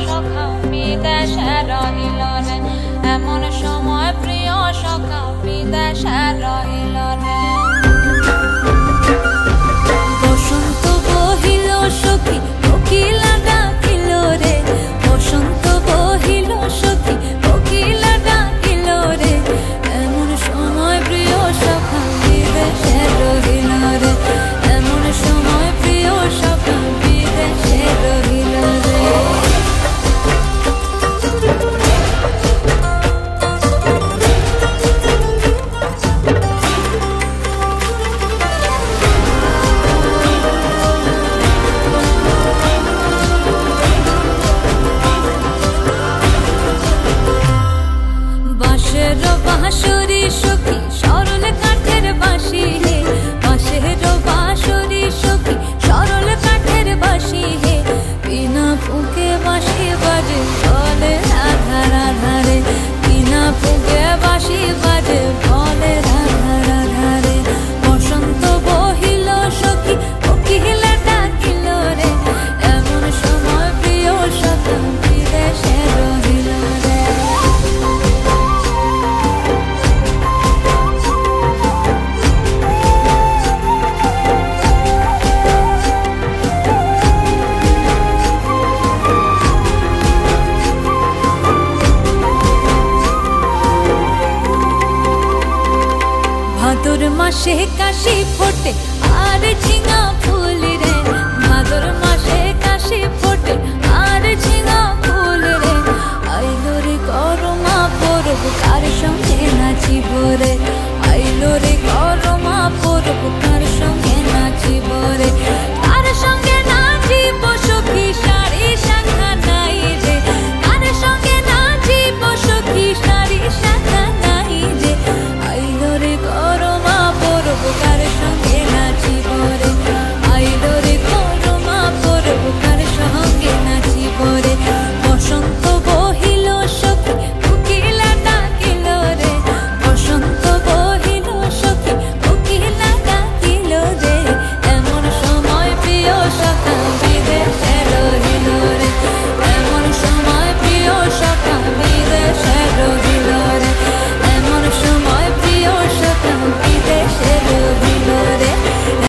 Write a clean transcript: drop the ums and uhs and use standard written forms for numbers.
সখা বিদেশে রহিল রে, এমন সময় প্রিয় সখা বিদেশে রহিল রে। বসন্ত বহিল সখী কোকিলা ডাকিল রে, বসন্ত বহিল সখী কোকিলা ডাকিল রে, এমন সময় প্রিয় সখা বিদেশে রহিল রে, এমন সময় প্রিয় সখা বিদেশে রহিল রে। বাঁশের বাঁশরি সখী সরল কাঠের বাঁশি হে, বাঁশের বাঁশরি সখী সরল কাঠের বাঁশি হে, বিনা ফুঁকে বাঁশি বাজে বলে রাধা রাধা রে, বিনা ফুঁকে বাঁশি বাজে বলে রাধা রাধা রে। বসন্ত বহিল সখী কোকিলা ডাকিল রে, এমন সময় প্রিয় সখা বিদেশে রহিল রে। ভাদর মাসে কাশি ফোটে আর